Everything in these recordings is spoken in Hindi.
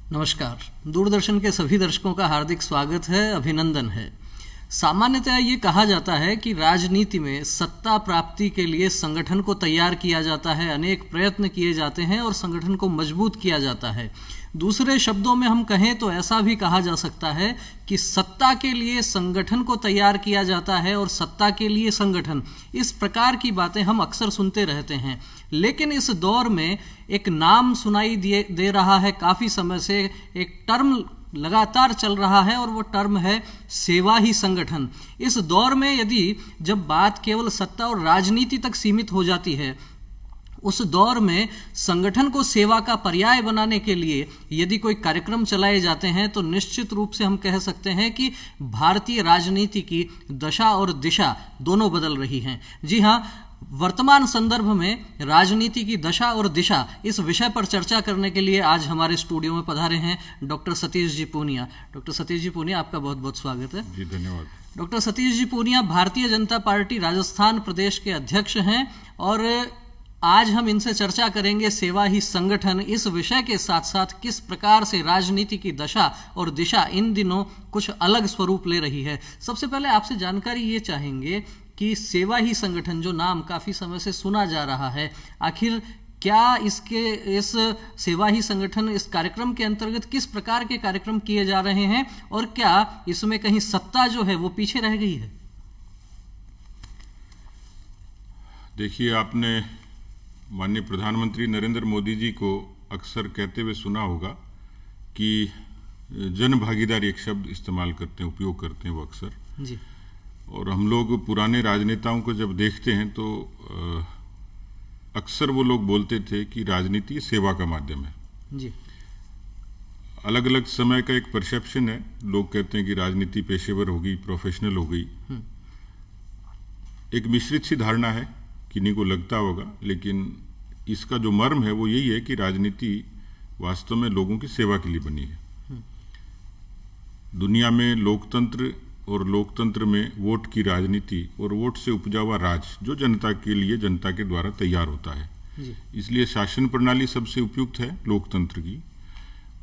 नमस्कार। दूरदर्शन के सभी दर्शकों का हार्दिक स्वागत है, अभिनंदन है। सामान्यतः ये कहा जाता है कि राजनीति में सत्ता प्राप्ति के लिए संगठन को तैयार किया जाता है, अनेक प्रयत्न किए जाते हैं और संगठन को मजबूत किया जाता है। दूसरे शब्दों में हम कहें तो ऐसा भी कहा जा सकता है कि सत्ता के लिए संगठन को तैयार किया जाता है और सत्ता के लिए संगठन। इस प्रकार की बातें हम अक्सर सुनते रहते हैं, लेकिन इस दौर में एक नाम सुनाई दे रहा है, काफी समय से एक टर्म लगातार चल रहा है और वो टर्म है सेवा ही संगठन। इस दौर में जब बात केवल सत्ता और राजनीति तक सीमित हो जाती है, उस दौर में संगठन को सेवा का पर्याय बनाने के लिए यदि कोई कार्यक्रम चलाए जाते हैं तो निश्चित रूप से हम कह सकते हैं कि भारतीय राजनीति की दशा और दिशा दोनों बदल रही हैं। जी हाँ, वर्तमान संदर्भ में राजनीति की दशा और दिशा, इस विषय पर चर्चा करने के लिए आज हमारे स्टूडियो में पधारे हैं डॉक्टर सतीश जी पूनिया। डॉक्टर सतीश जी पूनिया, आपका बहुत बहुत स्वागत है। जी धन्यवाद। डॉक्टर सतीश जी पूनिया भारतीय जनता पार्टी राजस्थान प्रदेश के अध्यक्ष हैं और आज हम इनसे चर्चा करेंगे सेवा ही संगठन, इस विषय के साथ साथ किस प्रकार से राजनीति की दशा और दिशा इन दिनों कुछ अलग स्वरूप ले रही है। सबसे पहले आपसे जानकारी ये चाहेंगे कि सेवा ही संगठन, जो नाम काफी समय से सुना जा रहा है, आखिर क्या इस सेवा ही संगठन, इस कार्यक्रम के अंतर्गत किस प्रकार के कार्यक्रम किए जा रहे हैं और क्या इसमें कहीं सत्ता जो है वो पीछे रह गई है? देखिए, आपने माननीय प्रधानमंत्री नरेंद्र मोदी जी को अक्सर कहते हुए सुना होगा कि जन भागीदारी एक शब्द इस्तेमाल करते हैं, उपयोग करते हैं वो अक्सर जी। और हम लोग पुराने राजनेताओं को जब देखते हैं तो अक्सर वो लोग बोलते थे कि राजनीति सेवा का माध्यम है जी। अलग अलग समय का एक परसेप्शन है। लोग कहते हैं कि राजनीति पेशेवर हो गई, प्रोफेशनल हो गई। एक मिश्रित सी धारणा है, किन्हीं को लगता होगा, लेकिन इसका जो मर्म है वो यही है कि राजनीति वास्तव में लोगों की सेवा के लिए बनी है। दुनिया में लोकतंत्र और लोकतंत्र में वोट की राजनीति और वोट से उपजा हुआ राज जो जनता के लिए, जनता के द्वारा तैयार होता है जी। इसलिए शासन प्रणाली सबसे उपयुक्त है लोकतंत्र की,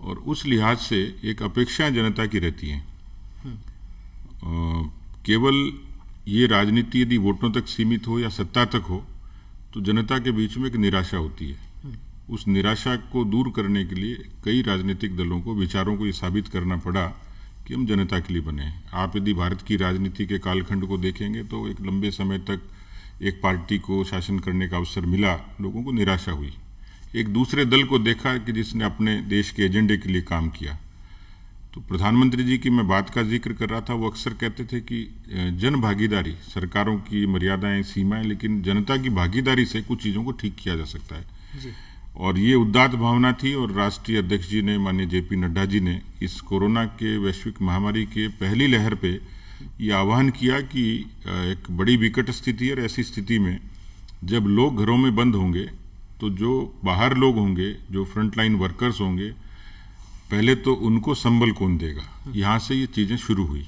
और उस लिहाज से एक अपेक्षा जनता की रहती है। केवल ये राजनीति यदि वोटों तक सीमित हो या सत्ता तक हो तो जनता के बीच में एक निराशा होती है। उस निराशा को दूर करने के लिए कई राजनीतिक दलों को, विचारों को ये साबित करना पड़ा कि हम जनता के लिए बने हैं। आप यदि भारत की राजनीति के कालखंड को देखेंगे तो एक लंबे समय तक एक पार्टी को शासन करने का अवसर मिला, लोगों को निराशा हुई। एक दूसरे दल को देखा कि जिसने अपने देश के एजेंडे के लिए काम किया। तो प्रधानमंत्री जी की मैं बात का जिक्र कर रहा था, वो अक्सर कहते थे कि जन भागीदारी, सरकारों की मर्यादाएं, सीमाएं, लेकिन जनता की भागीदारी से कुछ चीज़ों को ठीक किया जा सकता है जी। और ये उदात्त भावना थी। और राष्ट्रीय अध्यक्ष जी ने, माननीय जेपी नड्डा जी ने इस कोरोना के वैश्विक महामारी के पहली लहर पे ये आह्वान किया कि एक बड़ी विकट स्थिति है और ऐसी स्थिति में जब लोग घरों में बंद होंगे तो जो बाहर लोग होंगे, जो फ्रंटलाइन वर्कर्स होंगे, पहले तो उनको संबल कौन देगा। यहाँ से ये चीज़ें शुरू हुई।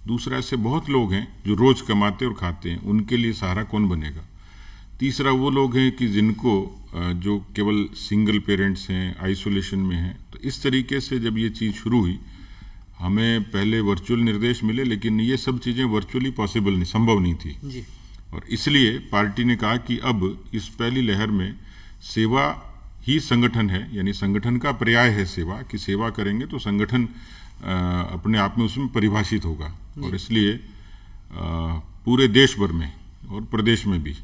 दूसरा, ऐसे बहुत लोग हैं जो रोज कमाते और खाते हैं, उनके लिए सहारा कौन बनेगा। तीसरा, वो लोग हैं कि जिनको जो केवल सिंगल पेरेंट्स हैं, आइसोलेशन में हैं। तो इस तरीके से जब ये चीज़ शुरू हुई, हमें पहले वर्चुअल निर्देश मिले, लेकिन ये सब चीज़ें वर्चुअली पॉसिबल नहीं, संभव नहीं थी जी। और इसलिए पार्टी ने कहा कि अब इस पहली लहर में सेवा ही संगठन है, यानी संगठन का पर्याय है सेवा, कि सेवा करेंगे तो संगठन अपने आप में उसमें परिभाषित होगा। और इसलिए पूरे देश भर में और प्रदेश में भी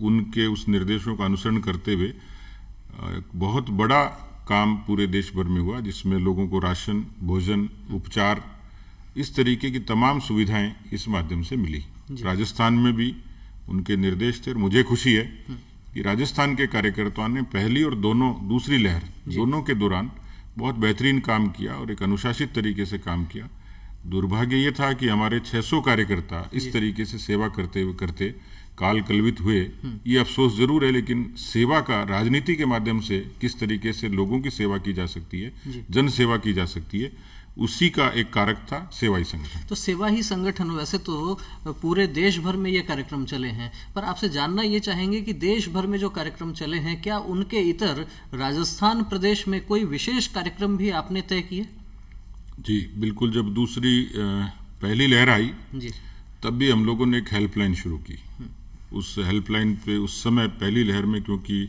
उनके उस निर्देशों का अनुसरण करते हुए बहुत बड़ा काम पूरे देश भर में हुआ, जिसमें लोगों को राशन, भोजन, उपचार, इस तरीके की तमाम सुविधाएं इस माध्यम से मिली। राजस्थान में भी उनके निर्देश थे और मुझे खुशी है कि राजस्थान के कार्यकर्ताओं ने पहली और दूसरी लहर दोनों के दौरान बहुत बेहतरीन काम किया और एक अनुशासित तरीके से काम किया। दुर्भाग्य ये था कि हमारे 600 कार्यकर्ता इस तरीके से सेवा करते काल कलवित हुए। ये अफसोस जरूर है, लेकिन सेवा का राजनीति के माध्यम से किस तरीके से लोगों की सेवा की जा सकती है, जन सेवा की जा सकती है, उसी का एक कारक था सेवा ही संगठन। तो सेवा ही संगठन वैसे तो पूरे देश भर में ये कार्यक्रम चले हैं, पर आपसे जानना ये चाहेंगे कि देश भर में जो कार्यक्रम चले हैं क्या उनके इतर राजस्थान प्रदेश में कोई विशेष कार्यक्रम भी आपने तय किए? जी बिल्कुल, जब दूसरी पहली लहर आई जी तब भी हम लोगों ने एक हेल्पलाइन शुरू की। उस हेल्पलाइन पे उस समय पहली लहर में क्योंकि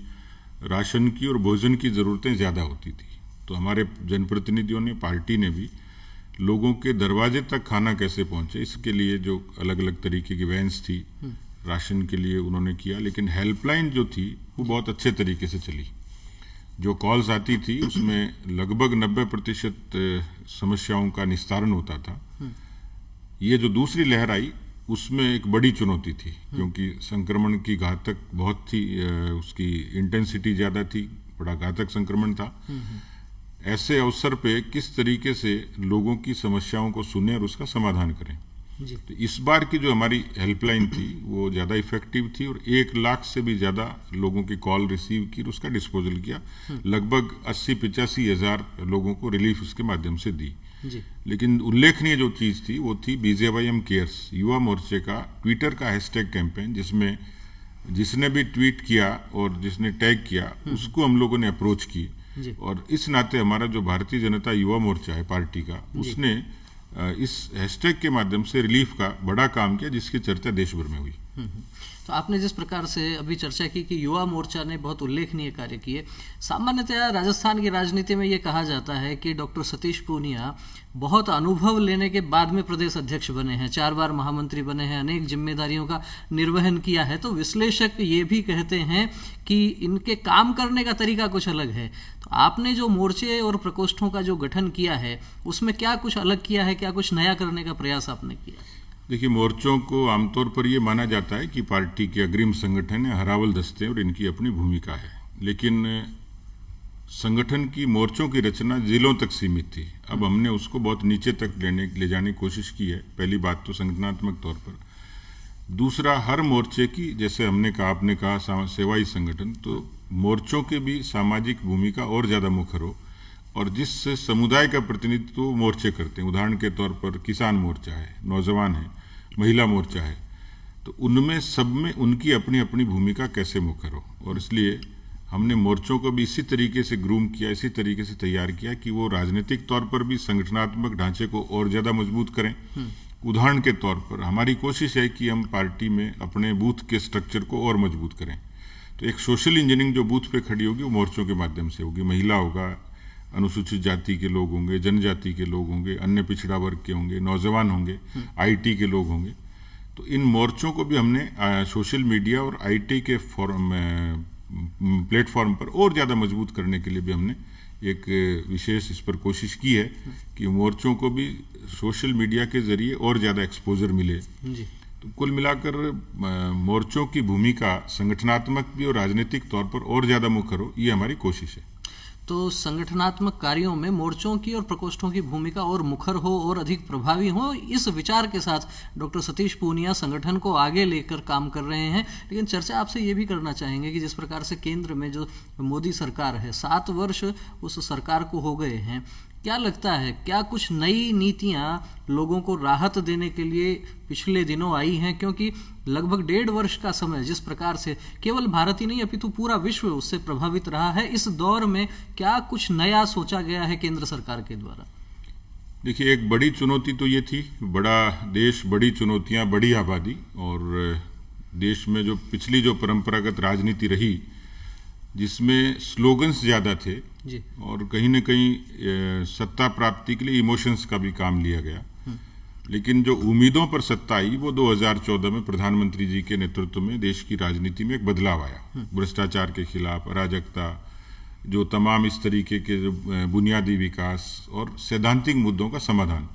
राशन की और भोजन की ज़रूरतें ज़्यादा होती थी, तो हमारे जनप्रतिनिधियों ने, पार्टी ने भी लोगों के दरवाजे तक खाना कैसे पहुंचे इसके लिए जो अलग अलग तरीके की वैन्स थी राशन के लिए उन्होंने किया। लेकिन हेल्पलाइन जो थी वो बहुत अच्छे तरीके से चली। जो कॉल्स आती थी उसमें लगभग 90% समस्याओं का निस्तारण होता था। ये जो दूसरी लहर आई उसमें एक बड़ी चुनौती थी क्योंकि संक्रमण की घातक बहुत थी, उसकी इंटेंसिटी ज़्यादा थी, बड़ा घातक संक्रमण था। ऐसे अवसर पे किस तरीके से लोगों की समस्याओं को सुने और उसका समाधान करें। जी तो इस बार की जो हमारी हेल्पलाइन थी वो ज़्यादा इफेक्टिव थी और 1 लाख से भी ज़्यादा लोगों की कॉल रिसीव की और उसका डिस्पोजल किया। लगभग 80-85 हज़ार लोगों को रिलीफ उसके माध्यम से दी। जी लेकिन उल्लेखनीय जो चीज़ थी वो थी BJYM केयर्स, युवा मोर्चे का ट्विटर का हैशटैग कैंपेन, जिसमें जिसने भी ट्वीट किया और जिसने टैग किया उसको हम लोगों ने अप्रोच की। जी और इस नाते हमारा जो भारतीय जनता युवा मोर्चा है पार्टी का, उसने इस हैशटैग के माध्यम से रिलीफ का बड़ा काम किया जिसकी चर्चा देश भर में हुई। तो आपने जिस प्रकार से अभी चर्चा की कि युवा मोर्चा ने बहुत उल्लेखनीय कार्य किए, सामान्यतः राजस्थान की राजनीति में ये कहा जाता है कि डॉक्टर सतीश पूनिया बहुत अनुभव लेने के बाद में प्रदेश अध्यक्ष बने हैं, 4 बार महामंत्री बने हैं, अनेक जिम्मेदारियों का निर्वहन किया है। तो विश्लेषक ये भी कहते हैं कि इनके काम करने का तरीका कुछ अलग है। तो आपने जो मोर्चे और प्रकोष्ठों का जो गठन किया है उसमें क्या कुछ अलग किया है, क्या कुछ नया करने का प्रयास आपने किया? देखिए, मोर्चों को आमतौर पर ये माना जाता है कि पार्टी के अग्रिम संगठन है, हरावल दस्ते, और इनकी अपनी भूमिका है। लेकिन संगठन की मोर्चों की रचना जिलों तक सीमित थी। अब हमने उसको बहुत नीचे तक ले जाने की कोशिश की है। पहली बात तो संगठनात्मक तौर पर। दूसरा, हर मोर्चे की, जैसे हमने कहा, आपने कहा सेवाई संगठन, तो मोर्चों की भी सामाजिक भूमिका और ज़्यादा मुखर हो और जिस समुदाय का प्रतिनिधित्व मोर्चे करते हैं, उदाहरण के तौर पर किसान मोर्चा है, नौजवान है, महिला मोर्चा है, तो उनमें सब में उनकी अपनी अपनी भूमिका कैसे मुखर हो। और इसलिए हमने मोर्चों को भी इसी तरीके से ग्रूम किया, इसी तरीके से तैयार किया कि वो राजनीतिक तौर पर भी संगठनात्मक ढांचे को और ज़्यादा मजबूत करें। उदाहरण के तौर पर हमारी कोशिश है कि हम पार्टी में अपने बूथ के स्ट्रक्चर को और मजबूत करें। तो एक सोशल इंजीनियरिंग जो बूथ पे खड़ी होगी वो मोर्चों के माध्यम से होगी। महिला होगा, अनुसूचित जाति के लोग होंगे, जनजाति के लोग होंगे, अन्य पिछड़ा वर्ग के होंगे, नौजवान होंगे, IT के लोग होंगे। तो इन मोर्चों को भी हमने सोशल मीडिया और IT के प्लेटफॉर्म पर और ज़्यादा मजबूत करने के लिए भी हमने एक विशेष इस पर कोशिश की है कि मोर्चों को भी सोशल मीडिया के जरिए और ज़्यादा एक्सपोजर मिले। जी तो कुल मिलाकर मोर्चों की भूमिका संगठनात्मक भी और राजनीतिक तौर पर और ज़्यादा मुखर हो, ये हमारी कोशिश है। तो संगठनात्मक कार्यों में मोर्चों की और प्रकोष्ठों की भूमिका और मुखर हो और अधिक प्रभावी हो, इस विचार के साथ डॉक्टर सतीश पूनिया संगठन को आगे लेकर काम कर रहे हैं। लेकिन चर्चा आपसे ये भी करना चाहेंगे कि जिस प्रकार से केंद्र में जो मोदी सरकार है, 7 वर्ष उस सरकार को हो गए हैं, क्या लगता है क्या कुछ नई नीतियां लोगों को राहत देने के लिए पिछले दिनों आई हैं? क्योंकि लगभग 1.5 वर्ष का समय जिस प्रकार से केवल भारत ही नहीं अपितु पूरा विश्व उससे प्रभावित रहा है, इस दौर में क्या कुछ नया सोचा गया है केंद्र सरकार के द्वारा? देखिए, एक बड़ी चुनौती तो ये थी, बड़ा देश, बड़ी चुनौतियां, बड़ी आबादी, और देश में जो पिछली जो परंपरागत राजनीति रही जिसमें स्लोगन्स ज़्यादा थे जी। और कहीं न कहीं सत्ता प्राप्ति के लिए इमोशंस का भी काम लिया गया। लेकिन जो उम्मीदों पर सत्ता आई वो 2014 में प्रधानमंत्री जी के नेतृत्व में देश की राजनीति में एक बदलाव आया। भ्रष्टाचार के खिलाफ, अराजकता, जो तमाम इस तरीके के बुनियादी विकास और सैद्धांतिक मुद्दों का समाधान।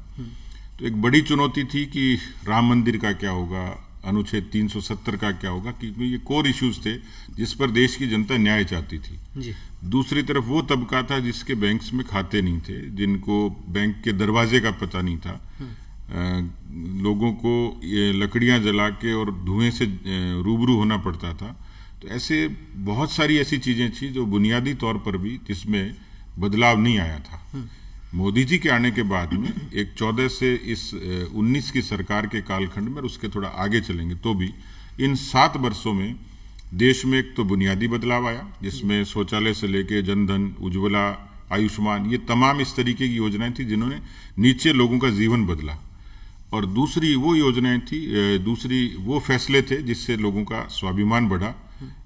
तो एक बड़ी चुनौती थी कि राम मंदिर का क्या होगा, अनुच्छेद 370 का क्या होगा, क्योंकि ये कोर इश्यूज थे जिस पर देश की जनता न्याय चाहती थी। जी। दूसरी तरफ वो तबका था जिसके बैंक्स में खाते नहीं थे, जिनको बैंक के दरवाजे का पता नहीं था, लोगों को ये लकड़ियां जला के और धुएं से रूबरू होना पड़ता था। तो ऐसे बहुत सारी ऐसी चीजें थी जो बुनियादी तौर पर भी जिसमें बदलाव नहीं आया था। मोदी जी के आने के बाद में एक 14 से इस 19 की सरकार के कालखंड में, और उसके थोड़ा आगे चलेंगे तो भी इन 7 वर्षों में देश में एक तो बुनियादी बदलाव आया, जिसमें शौचालय से लेके जनधन, उज्ज्वला, आयुष्मान, ये तमाम इस तरीके की योजनाएं थी जिन्होंने नीचे लोगों का जीवन बदला। और दूसरी वो योजनाएं थी, दूसरी वो फैसले थे जिससे लोगों का स्वाभिमान बढ़ा।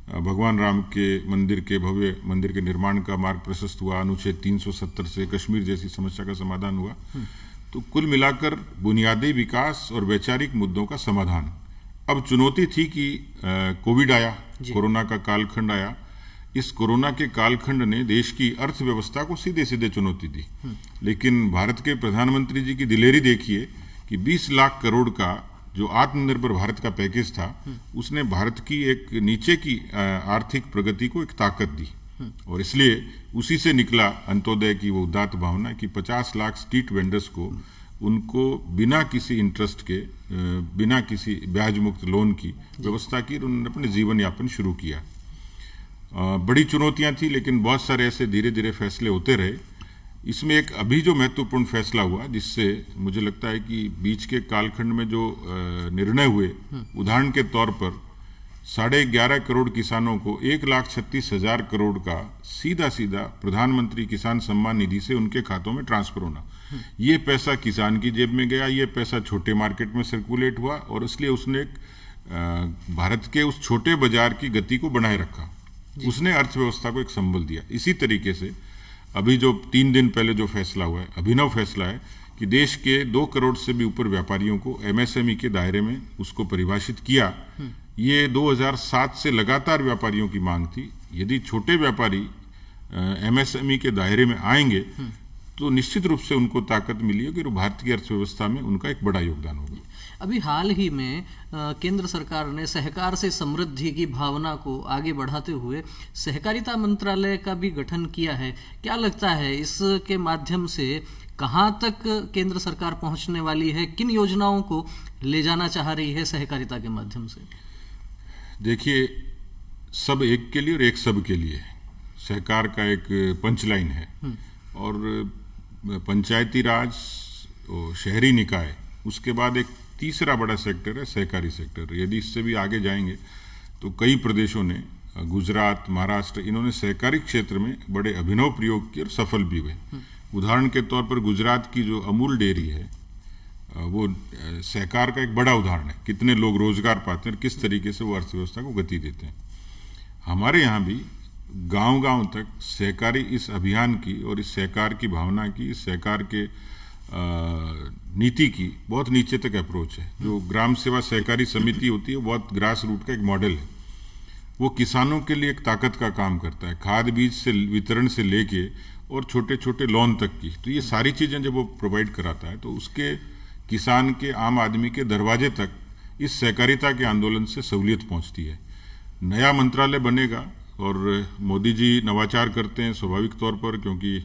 भगवान राम के मंदिर के भव्य मंदिर के निर्माण का मार्ग प्रशस्त हुआ, अनुच्छेद 370 से कश्मीर जैसी समस्या का समाधान हुआ। तो कुल मिलाकर बुनियादी विकास और वैचारिक मुद्दों का समाधान। अब चुनौती थी कि कोविड आया, कोरोना का कालखंड आया। इस कोरोना के कालखंड ने देश की अर्थव्यवस्था को सीधे सीधे चुनौती दी, लेकिन भारत के प्रधानमंत्री जी की दिलेरी देखिए कि 20 लाख करोड़ का जो आत्मनिर्भर भारत का पैकेज था, उसने भारत की एक नीचे की आर्थिक प्रगति को एक ताकत दी। और इसलिए उसी से निकला अंत्योदय की वो उदात्त भावना कि 50 लाख स्ट्रीट वेंडर्स को, उनको बिना किसी इंटरेस्ट के, बिना किसी ब्याज मुक्त लोन की व्यवस्था की, उन्होंने अपने जीवन यापन शुरू किया। बड़ी चुनौतियां थी, लेकिन बहुत सारे ऐसे धीरे धीरे फैसले होते रहे। इसमें एक अभी जो महत्वपूर्ण फैसला हुआ, जिससे मुझे लगता है कि बीच के कालखंड में जो निर्णय हुए, उदाहरण के तौर पर 11.5 करोड़ किसानों को 1,36,000 करोड़ का सीधा सीधा प्रधानमंत्री किसान सम्मान निधि से उनके खातों में ट्रांसफर होना। ये पैसा किसान की जेब में गया, ये पैसा छोटे मार्केट में सर्कुलेट हुआ, और इसलिए उसने भारत के उस छोटे बाजार की गति को बनाए रखा। उसने अर्थव्यवस्था को एक संबल दिया। इसी तरीके से अभी जो 3 दिन पहले जो फैसला हुआ है, अभिनव फैसला है कि देश के 2 करोड़ से भी ऊपर व्यापारियों को एमएसएमई के दायरे में उसको परिभाषित किया। ये 2007 से लगातार व्यापारियों की मांग थी। यदि छोटे व्यापारी एमएसएमई के दायरे में आएंगे तो निश्चित रूप से उनको ताकत मिली है कि भारत की अर्थव्यवस्था में उनका एक बड़ा योगदान होगा। अभी हाल ही में केंद्र सरकार ने सहकार से समृद्धि की भावना को आगे बढ़ाते हुए सहकारिता मंत्रालय का भी गठन किया है। क्या लगता है इसके माध्यम से कहाँ तक केंद्र सरकार पहुंचने वाली है? किन योजनाओं को ले जाना चाह रही है सहकारिता के माध्यम से? देखिए, सब एक के लिए और एक सब के लिए सहकार का एक पंचलाइन है। और पंचायती राज और शहरी निकाय, उसके बाद एक तीसरा बड़ा सेक्टर है सहकारी सेक्टर। यदि इससे भी आगे जाएंगे तो कई प्रदेशों ने, गुजरात, महाराष्ट्र, इन्होंने सहकारी क्षेत्र में बड़े अभिनव प्रयोग किए और सफल भी हुए। उदाहरण के तौर पर गुजरात की जो अमूल डेयरी है, वो सहकार का एक बड़ा उदाहरण है। कितने लोग रोजगार पाते हैं, किस तरीके से वो अर्थव्यवस्था को गति देते हैं। हमारे यहाँ भी गांव-गांव तक सहकारी इस अभियान की और इस सहकार की भावना की, इस सहकार के नीति की बहुत नीचे तक अप्रोच है। जो ग्राम सेवा सहकारी समिति होती है, बहुत ग्रास रूट का एक मॉडल है। वो किसानों के लिए एक ताकत का काम करता है, खाद बीज से वितरण से लेके और छोटे छोटे लोन तक की। तो ये सारी चीजें जब वो प्रोवाइड कराता है तो उसके किसान के, आम आदमी के दरवाजे तक इस सहकारिता के आंदोलन से सहूलियत पहुंचती है। नया मंत्रालय बनेगा और मोदी जी नवाचार करते हैं स्वाभाविक तौर पर, क्योंकि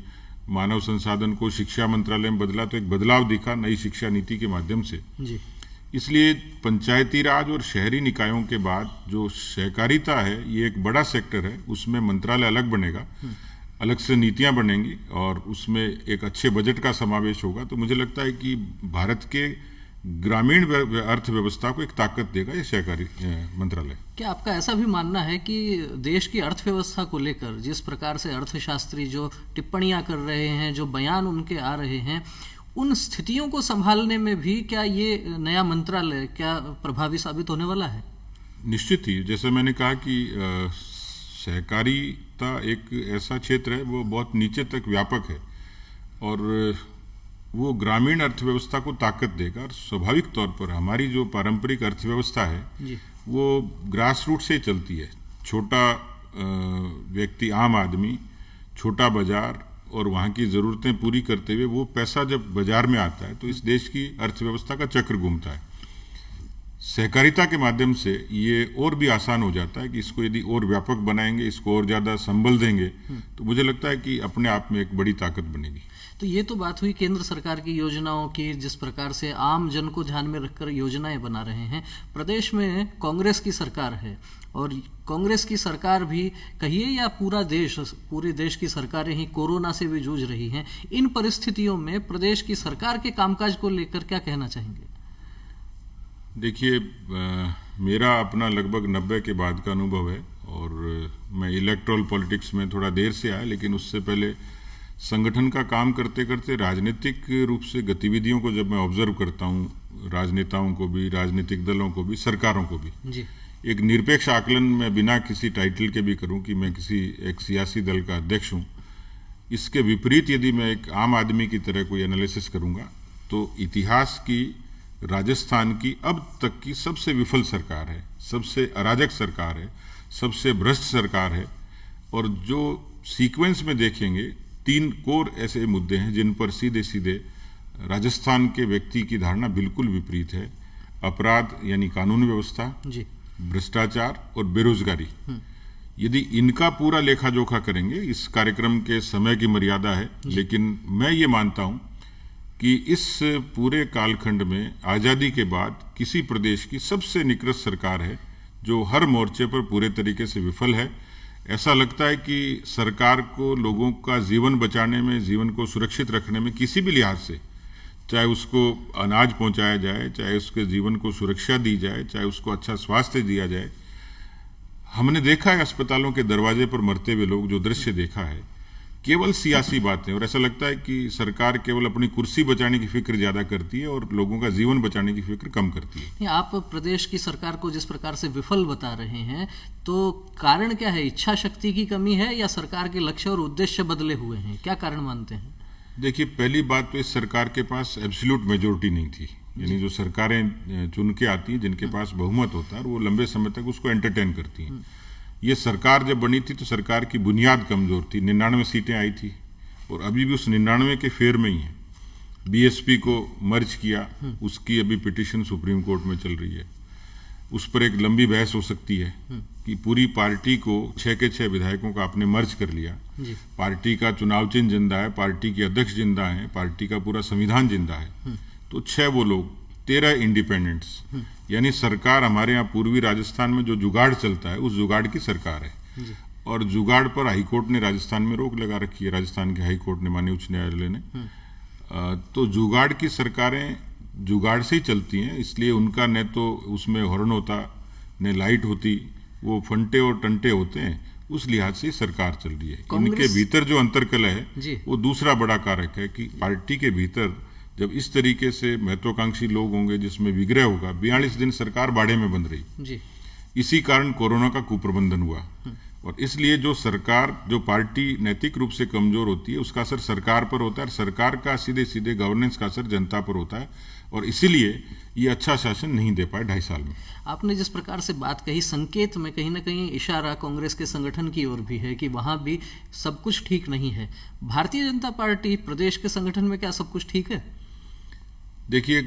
मानव संसाधन को शिक्षा मंत्रालय में बदला तो एक बदलाव दिखा नई शिक्षा नीति के माध्यम से जी। इसलिए पंचायती राज और शहरी निकायों के बाद जो सहकारिता है, ये एक बड़ा सेक्टर है। उसमें मंत्रालय अलग बनेगा, अलग से नीतियां बनेंगी और उसमें एक अच्छे बजट का समावेश होगा। तो मुझे लगता है कि भारत के ग्रामीण अर्थव्यवस्था को एक ताकत देगा ये सहकारी मंत्रालय। क्या आपका ऐसा भी मानना है कि देश की अर्थव्यवस्था को लेकर जिस प्रकार से अर्थशास्त्री जो टिप्पणियां कर रहे हैं, जो बयान उनके आ रहे हैं, उन स्थितियों को संभालने में भी क्या ये नया मंत्रालय क्या प्रभावी साबित होने वाला है? निश्चित ही, जैसे मैंने कहा कि सहकारिता एक ऐसा क्षेत्र है, वो बहुत नीचे तक व्यापक है और वो ग्रामीण अर्थव्यवस्था को ताकत देगा। और स्वाभाविक तौर पर हमारी जो पारंपरिक अर्थव्यवस्था है वो ग्रास रूट से चलती है। छोटा व्यक्ति, आम आदमी, छोटा बाजार और वहाँ की ज़रूरतें पूरी करते हुए वो पैसा जब बाजार में आता है तो इस देश की अर्थव्यवस्था का चक्र घूमता है। सहकारिता के माध्यम से ये और भी आसान हो जाता है कि इसको यदि और व्यापक बनाएंगे, इसको और ज़्यादा संबल देंगे तो मुझे लगता है कि अपने आप में एक बड़ी ताकत बनेगी। तो ये तो बात हुई केंद्र सरकार की योजनाओं की, जिस प्रकार से आम जन को ध्यान में रखकर योजनाएं बना रहे हैं। प्रदेश में कांग्रेस की सरकार है और कांग्रेस की सरकार भी कहिए या पूरे देश की सरकारें ही कोरोना से भी जूझ रही हैं। इन परिस्थितियों में प्रदेश की सरकार के कामकाज को लेकर क्या कहना चाहेंगे? देखिए, मेरा अपना लगभग 90 के बाद का अनुभव है और मैं इलेक्टोरल पॉलिटिक्स में थोड़ा देर से आया, लेकिन उससे पहले संगठन का काम करते करते राजनीतिक रूप से गतिविधियों को जब मैं ऑब्जर्व करता हूँ, राजनेताओं को भी, राजनीतिक दलों को भी, सरकारों को भी जी। एक निरपेक्ष आकलन में बिना किसी टाइटल के भी करूं कि मैं किसी एक सियासी दल का अध्यक्ष हूं, इसके विपरीत यदि मैं एक आम आदमी की तरह कोई एनालिसिस करूंगा तो इतिहास की राजस्थान की अब तक की सबसे विफल सरकार है, सबसे अराजक सरकार है, सबसे भ्रष्ट सरकार है। और जो सीक्वेंस में देखेंगे 3 कोर ऐसे मुद्दे हैं जिन पर सीधे सीधे राजस्थान के व्यक्ति की धारणा बिल्कुल विपरीत है। अपराध यानी कानून व्यवस्था जी, भ्रष्टाचार और बेरोजगारी। यदि इनका पूरा लेखा जोखा करेंगे, इस कार्यक्रम के समय की मर्यादा है, लेकिन मैं ये मानता हूं कि इस पूरे कालखंड में आजादी के बाद किसी प्रदेश की सबसे निकृष्ट सरकार है जो हर मोर्चे पर पूरे तरीके से विफल है। ऐसा लगता है कि सरकार को लोगों का जीवन बचाने में, जीवन को सुरक्षित रखने में किसी भी लिहाज से, चाहे उसको अनाज पहुंचाया जाए, चाहे उसके जीवन को सुरक्षा दी जाए, चाहे उसको अच्छा स्वास्थ्य दिया जाए। हमने देखा है अस्पतालों के दरवाजे पर मरते हुए लोग, जो दृश्य देखा है, केवल सियासी बातें। और ऐसा लगता है कि सरकार केवल अपनी कुर्सी बचाने की फिक्र ज्यादा करती है और लोगों का जीवन बचाने की फिक्र कम करती है। आप प्रदेश की सरकार को जिस प्रकार से विफल बता रहे हैं, तो कारण क्या है? इच्छा शक्ति की कमी है या सरकार के लक्ष्य और उद्देश्य बदले हुए हैं? क्या कारण मानते हैं? देखिए, पहली बात तो इस सरकार के पास एब्सोल्यूट मेजोरिटी नहीं थी। यानी जो सरकारें चुन के आती हैं, जिनके पास बहुमत होता है, वो लंबे समय तक उसको एंटरटेन करती हैं। ये सरकार जब बनी थी तो सरकार की बुनियाद कमजोर थी। 99 सीटें आई थी और अभी भी उस 99 के फेर में ही है। बीएसपी को मर्ज किया, उसकी अभी पिटीशन सुप्रीम कोर्ट में चल रही है। उस पर एक लंबी बहस हो सकती है कि पूरी पार्टी को 6 के 6 विधायकों का आपने मर्ज कर लिया। पार्टी का चुनाव चिन्ह जिंदा है, पार्टी के अध्यक्ष जिंदा है, पार्टी का पूरा संविधान जिंदा है, तो 6 वो लोग, 13 इंडिपेंडेंट्स। यानी सरकार हमारे यहाँ पूर्वी राजस्थान में जो जुगाड़ चलता है, उस जुगाड़ की सरकार है। और जुगाड़ पर हाईकोर्ट ने राजस्थान में रोक लगा रखी है, राजस्थान के हाईकोर्ट ने, माननीय उच्च न्यायालय ने। तो जुगाड़ की सरकारें जुगाड़ से ही चलती हैं, इसलिए उनका न तो उसमें हॉर्न होता, न लाइट होती, वो फंटे और टंटे होते हैं। उस लिहाज से सरकार चल रही है। इनके भीतर जो अंतर्कलह है वो दूसरा बड़ा कारक है कि पार्टी के भीतर जब इस तरीके से महत्वाकांक्षी लोग होंगे जिसमें विग्रह होगा, 42 दिन सरकार बाड़े में बंद रही। इसी कारण कोरोना का कुप्रबंधन हुआ। और इसलिए जो सरकार, जो पार्टी नैतिक रूप से कमजोर होती है, उसका असर सरकार पर होता है और सरकार का सीधे सीधे गवर्नेंस का असर जनता पर होता है। और इसीलिए ये अच्छा शासन नहीं दे पाए 2.5 साल में। आपने जिस प्रकार से बात कही, संकेत में कहीं ना कहीं इशारा कांग्रेस के संगठन की ओर भी है कि वहां भी सब कुछ ठीक नहीं है। भारतीय जनता पार्टी प्रदेश के संगठन में क्या सब कुछ ठीक है? देखिए,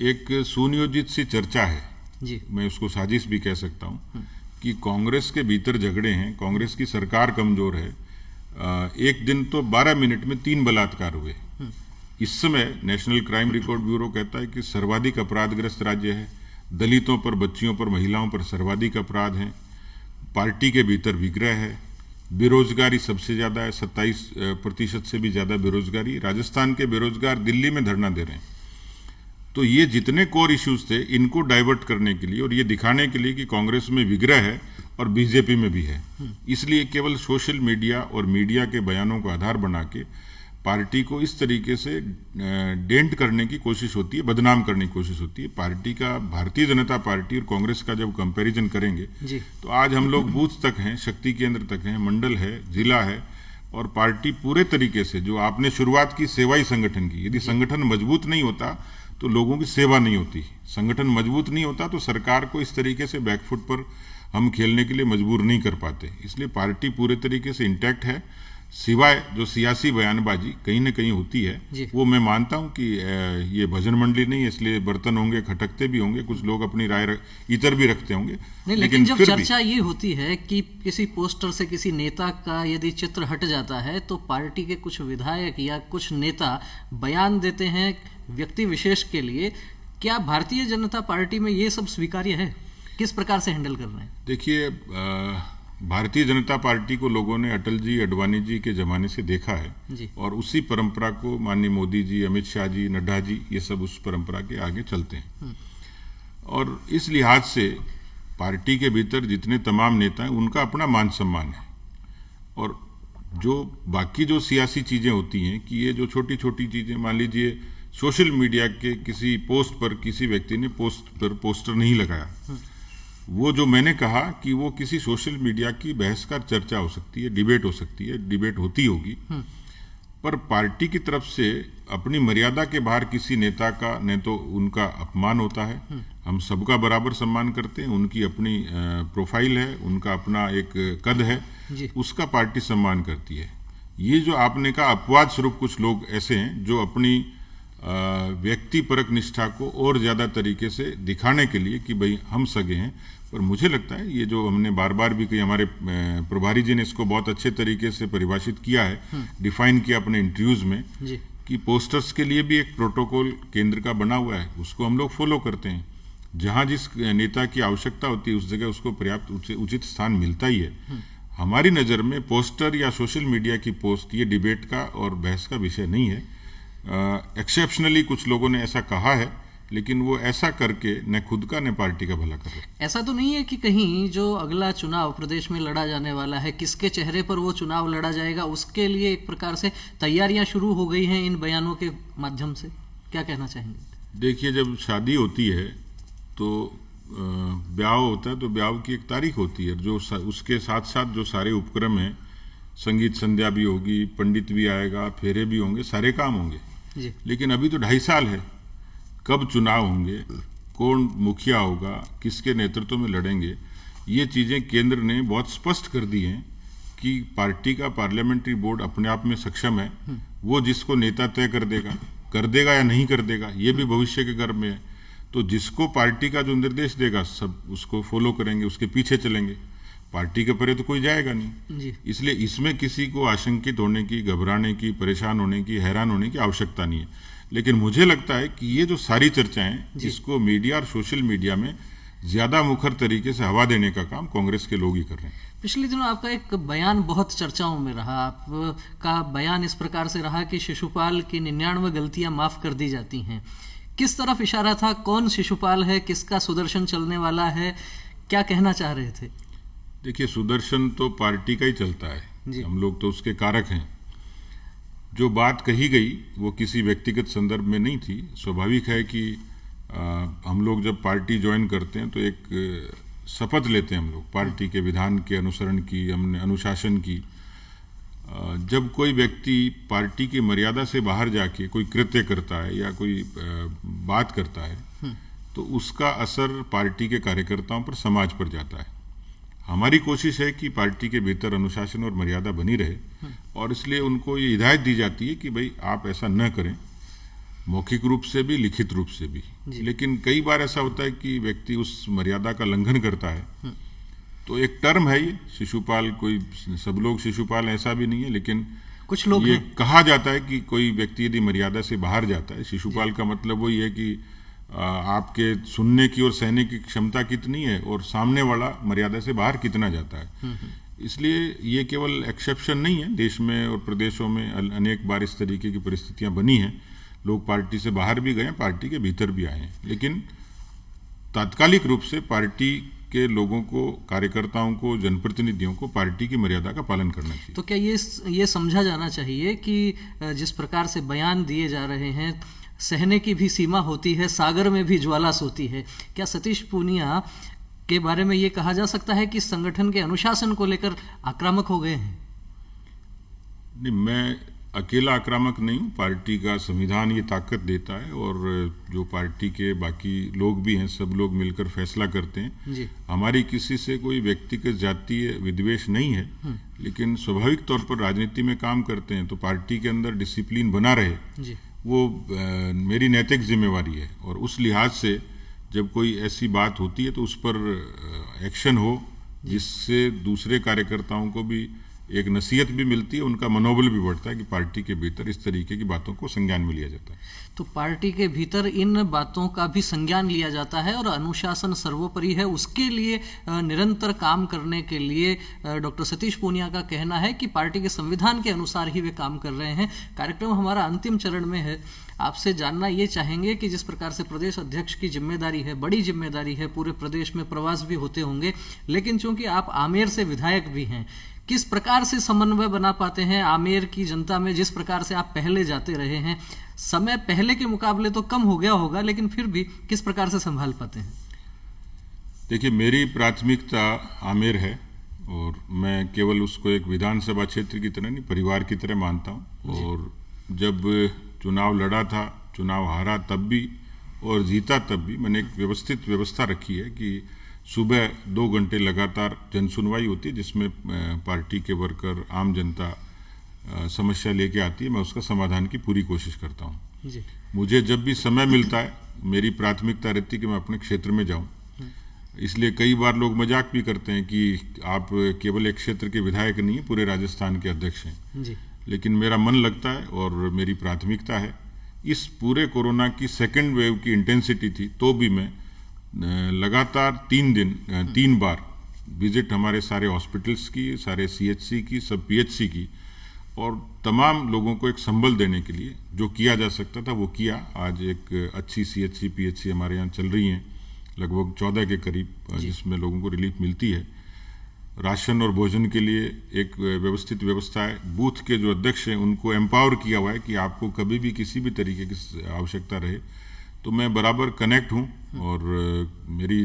एक सुनियोजित सी चर्चा है जी, मैं उसको साजिश भी कह सकता हूं कि कांग्रेस के भीतर झगड़े हैं, कांग्रेस की सरकार कमजोर है। एक दिन तो 12 मिनट में 3 बलात्कार हुए। इस समय नेशनल क्राइम रिकॉर्ड ब्यूरो कहता है कि सर्वाधिक अपराधग्रस्त राज्य है। दलितों पर, बच्चियों पर, महिलाओं पर सर्वाधिक अपराध हैं। पार्टी के भीतर विग्रह है। बेरोजगारी सबसे ज्यादा है, 27% से भी ज्यादा बेरोजगारी। राजस्थान के बेरोजगार दिल्ली में धरना दे रहे हैं। तो ये जितने कोर इश्यूज थे, इनको डाइवर्ट करने के लिए और ये दिखाने के लिए कि कांग्रेस में विग्रह है और बीजेपी में भी है, इसलिए केवल सोशल मीडिया और मीडिया के बयानों को आधार बना के पार्टी को इस तरीके से डेंट करने की कोशिश होती है, बदनाम करने की कोशिश होती है। पार्टी का, भारतीय जनता पार्टी और कांग्रेस का जब कंपैरिजन करेंगे तो आज हम लोग बूथ तक हैं, शक्ति केंद्र तक हैं, मंडल है, जिला है, और पार्टी पूरे तरीके से, जो आपने शुरुआत की सेवाई संगठन की, यदि संगठन मजबूत नहीं होता तो लोगों की सेवा नहीं होती। संगठन मजबूत नहीं होता तो सरकार को इस तरीके से बैकफुट पर हम खेलने के लिए मजबूर नहीं कर पाते। इसलिए पार्टी पूरे तरीके से इंटैक्ट है। सिवाय जो सियासी बयानबाजी कहीं ना कहीं होती जी। है, वो मैं मानता हूं कि ये भजन मंडली नहीं है, इसलिए बर्तन होंगे, खटकते भी होंगे, कुछ लोग अपनी राय इतर भी रखते होंगे, नहीं, लेकिन जब फिर भी चर्चा ये होती है कि किसी पोस्टर से किसी नेता का यदि चित्र हट जाता है तो पार्टी के कुछ विधायक या कुछ नेता बयान देते हैं व्यक्ति विशेष के लिए, क्या भारतीय जनता पार्टी में ये सब स्वीकार्य है? किस प्रकार से हैंडल कर रहे हैं? देखिए, भारतीय जनता पार्टी को लोगों ने अटल जी, अडवाणी जी के जमाने से देखा है जी। और उसी परंपरा को माननीय मोदी जी, अमित शाह जी, नड्डा जी, ये सब उस परंपरा के आगे चलते हैं। और इस लिहाज से पार्टी के भीतर जितने तमाम नेता हैं उनका अपना मान सम्मान है। और जो बाकी जो सियासी चीजें होती हैं कि ये जो छोटी छोटी चीजें, मान लीजिए सोशल मीडिया के किसी पोस्ट पर किसी व्यक्ति ने पोस्ट पर पोस्टर नहीं लगाया, वो जो मैंने कहा कि वो किसी सोशल मीडिया की बहस का चर्चा हो सकती है, डिबेट हो सकती है, डिबेट होती होगी, पर पार्टी की तरफ से अपनी मर्यादा के बाहर किसी नेता का न तो उनका अपमान होता है, हम सबका बराबर सम्मान करते हैं, उनकी अपनी प्रोफाइल है, उनका अपना एक कद है, उसका पार्टी सम्मान करती है। ये जो आपने कहा अपवाद स्वरूप कुछ लोग ऐसे हैं जो अपनी व्यक्तिपरक निष्ठा को और ज्यादा तरीके से दिखाने के लिए कि भाई हम सगे हैं, पर मुझे लगता है ये जो हमने बार बार भी कही, हमारे प्रभारी जी ने इसको बहुत अच्छे तरीके से परिभाषित किया है, डिफाइन किया अपने इंटरव्यूज में कि पोस्टर्स के लिए भी एक प्रोटोकॉल केंद्र का बना हुआ है, उसको हम लोग फॉलो करते हैं। जहां जिस नेता की आवश्यकता होती है उस जगह उसको पर्याप्त उचित स्थान मिलता ही है। हमारी नजर में पोस्टर या सोशल मीडिया की पोस्ट ये डिबेट का और बहस का विषय नहीं है। एक्सेप्शनली कुछ लोगों ने ऐसा कहा है, लेकिन वो ऐसा करके न खुद का न पार्टी का भला कर रहे। ऐसा तो नहीं है कि कहीं जो अगला चुनाव प्रदेश में लड़ा जाने वाला है, किसके चेहरे पर वो चुनाव लड़ा जाएगा, उसके लिए एक प्रकार से तैयारियां शुरू हो गई हैं इन बयानों के माध्यम से? क्या कहना चाहेंगे? देखिए, जब शादी होती है तो ब्याह होता है, तो ब्याह की एक तारीख होती है, जो उसके साथ साथ जो सारे उपक्रम हैं, संगीत संध्या भी होगी, पंडित भी आएगा, फेरे भी होंगे, सारे काम होंगे जी। लेकिन अभी तो 2.5 साल है, कब चुनाव होंगे, कौन मुखिया होगा, किसके नेतृत्व में लड़ेंगे, ये चीजें केंद्र ने बहुत स्पष्ट कर दी हैं कि पार्टी का पार्लियामेंट्री बोर्ड अपने आप में सक्षम है, वो जिसको नेता तय कर देगा या नहीं कर देगा, ये भी भविष्य के गर्भ में है। तो जिसको पार्टी का जो निर्देश देगा सब उसको फॉलो करेंगे, उसके पीछे चलेंगे, पार्टी के परे तो कोई जाएगा नहीं जी। इसलिए इसमें किसी को आशंकित होने की, घबराने की, परेशान होने की, हैरान होने की आवश्यकता नहीं है। लेकिन मुझे लगता है कि ये जो सारी चर्चाएं, इसको मीडिया और सोशल मीडिया में ज्यादा मुखर तरीके से हवा देने का काम कांग्रेस के लोग ही कर रहे हैं। पिछले दिनों आपका एक बयान बहुत चर्चाओं में रहा। आपका बयान इस प्रकार से रहा कि शिशुपाल की 99 गलतियां माफ कर दी जाती हैं। किस तरफ इशारा था? कौन शिशुपाल है? किसका सुदर्शन चलने वाला है? क्या कहना चाह रहे थे? देखिए, सुदर्शन तो पार्टी का ही चलता है, हम लोग तो उसके कारक हैं। जो बात कही गई वो किसी व्यक्तिगत संदर्भ में नहीं थी। स्वाभाविक है कि हम लोग जब पार्टी ज्वाइन करते हैं तो एक शपथ लेते हैं हम लोग पार्टी के विधान के अनुसरण की, हमने अनुशासन की। जब कोई व्यक्ति पार्टी की मर्यादा से बाहर जाके कोई कृत्य करता है या कोई बात करता है तो उसका असर पार्टी के कार्यकर्ताओं पर, समाज पर जाता है। हमारी कोशिश है कि पार्टी के भीतर अनुशासन और मर्यादा बनी रहे और इसलिए उनको ये हिदायत दी जाती है कि भाई आप ऐसा न करें, मौखिक रूप से भी, लिखित रूप से भी। लेकिन कई बार ऐसा होता है कि व्यक्ति उस मर्यादा का लंघन करता है। तो एक टर्म है ये शिशुपाल, कोई सब लोग शिशुपाल ऐसा भी नहीं है, लेकिन कुछ लोग ये कहा जाता है कि कोई व्यक्ति यदि मर्यादा से बाहर जाता है, शिशुपाल का मतलब वही है कि आपके सुनने की और सहने की क्षमता कितनी है और सामने वाला मर्यादा से बाहर कितना जाता है। इसलिए ये केवल एक्सेप्शन नहीं है, देश में और प्रदेशों में अनेक बार इस तरीके की परिस्थितियां बनी हैं। लोग पार्टी से बाहर भी गए, पार्टी के भीतर भी आए हैं, लेकिन तात्कालिक रूप से पार्टी के लोगों को, कार्यकर्ताओं को, जनप्रतिनिधियों को पार्टी की मर्यादा का पालन करना चाहिए। तो क्या ये समझा जाना चाहिए कि जिस प्रकार से बयान दिए जा रहे हैं, सहने की भी सीमा होती है, सागर में भी ज्वाला सोती है। क्या सतीश पूनिया के बारे में ये कहा जा सकता है कि संगठन के अनुशासन को लेकर आक्रामक हो गए हैं? नहीं, मैं अकेला आक्रामक नहीं हूँ। पार्टी का संविधान ये ताकत देता है और जो पार्टी के बाकी लोग भी हैं, सब लोग मिलकर फैसला करते हैं जी। हमारी किसी से कोई व्यक्तिगत जातीय विद्वेष नहीं है, लेकिन स्वाभाविक तौर पर राजनीति में काम करते हैं तो पार्टी के अंदर डिसिप्लिन बना रहे जी। वो मेरी नैतिक जिम्मेवारी है। और उस लिहाज से जब कोई ऐसी बात होती है तो उस पर एक्शन हो जिससे दूसरे कार्यकर्ताओं को भी एक नसीहत भी मिलती है, उनका मनोबल भी बढ़ता है कि पार्टी के भीतर इस तरीके की बातों को संज्ञान में लिया जाता है। तो पार्टी के भीतर इन बातों का भी संज्ञान लिया जाता है और अनुशासन सर्वोपरि है, उसके लिए निरंतर काम करने के लिए डॉक्टर सतीश पूनिया का कहना है कि पार्टी के संविधान के अनुसार ही वे काम कर रहे हैं। कार्यक्रम हमारा अंतिम चरण में है। आपसे जानना ये चाहेंगे कि जिस प्रकार से प्रदेश अध्यक्ष की जिम्मेदारी है, बड़ी जिम्मेदारी है, पूरे प्रदेश में प्रवास भी होते होंगे, लेकिन चूंकि आप आमेर से विधायक भी हैं, किस प्रकार से समन्वय बना पाते हैं आमेर की जनता में? जिस प्रकार से आप पहले जाते रहे हैं, समय पहले के मुकाबले तो कम हो गया होगा, लेकिन फिर भी किस प्रकार से संभाल पाते हैं? देखिए, मेरी प्राथमिकता आमेर है और मैं केवल उसको एक विधानसभा क्षेत्र की तरह नहीं, परिवार की तरह मानता हूँ। और जब चुनाव लड़ा था, चुनाव हारा तब भी और जीता तब भी मैंने एक व्यवस्थित व्यवस्था रखी है कि सुबह 2 घंटे लगातार जनसुनवाई होती है जिसमें पार्टी के वर्कर, आम जनता समस्या लेके आती है, मैं उसका समाधान की पूरी कोशिश करता हूँ। जी। मुझे जब भी समय मिलता है मेरी प्राथमिकता रहती है कि मैं अपने क्षेत्र में जाऊँ। इसलिए कई बार लोग मजाक भी करते हैं कि आप केवल एक क्षेत्र के विधायक नहीं है, पूरे राजस्थान के अध्यक्ष हैं। जी। लेकिन मेरा मन लगता है और मेरी प्राथमिकता है। इस पूरे कोरोना की सेकेंड वेव की इंटेंसिटी थी तो भी मैं लगातार 3 बार विजिट हमारे सारे हॉस्पिटल्स की, सारे सीएचसी की, सब पीएचसी की, और तमाम लोगों को एक संबल देने के लिए जो किया जा सकता था वो किया। आज एक अच्छी सीएचसी पीएचसी हमारे यहाँ चल रही हैं, लगभग 14 के करीब, जिसमें लोगों को रिलीफ मिलती है। राशन और भोजन के लिए एक व्यवस्थित व्यवस्था है। बूथ के जो अध्यक्ष हैं उनको एम्पावर किया हुआ है कि आपको कभी भी किसी भी तरीके की आवश्यकता रहे तो मैं बराबर कनेक्ट हूँ। और मेरी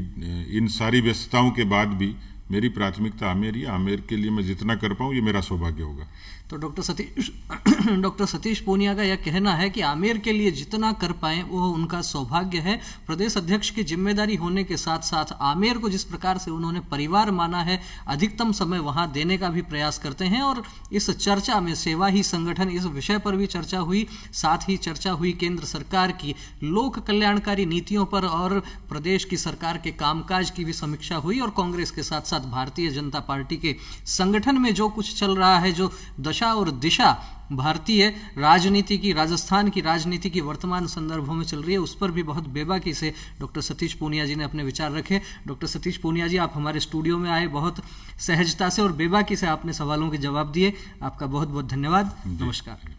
इन सारी व्यस्तताओं के बाद भी मेरी प्राथमिकता आमेर ही, आमेर के लिए मैं जितना कर पाऊँ ये मेरा सौभाग्य होगा। तो डॉक्टर सतीश पूनिया का यह कहना है कि आमेर के लिए जितना कर पाएं वो उनका सौभाग्य है। प्रदेश अध्यक्ष की जिम्मेदारी होने के साथ साथ आमेर को जिस प्रकार से उन्होंने परिवार माना है, अधिकतम समय वहां देने का भी प्रयास करते हैं। और इस चर्चा में सेवा ही संगठन, इस विषय पर भी चर्चा हुई, साथ ही चर्चा हुई केंद्र सरकार की लोक कल्याणकारी नीतियों पर और प्रदेश की सरकार के कामकाज की भी समीक्षा हुई। और कांग्रेस के साथ साथ भारतीय जनता पार्टी के संगठन में जो कुछ चल रहा है, जो दशा और दिशा भारतीय राजनीति की, राजस्थान की राजनीति की वर्तमान संदर्भों में चल रही है, उस पर भी बहुत बेबाकी से डॉक्टर सतीश पूनिया जी ने अपने विचार रखे। डॉक्टर सतीश पूनिया जी, आप हमारे स्टूडियो में आए, बहुत सहजता से और बेबाकी से आपने सवालों के जवाब दिए। आपका बहुत बहुत धन्यवाद। नमस्कार।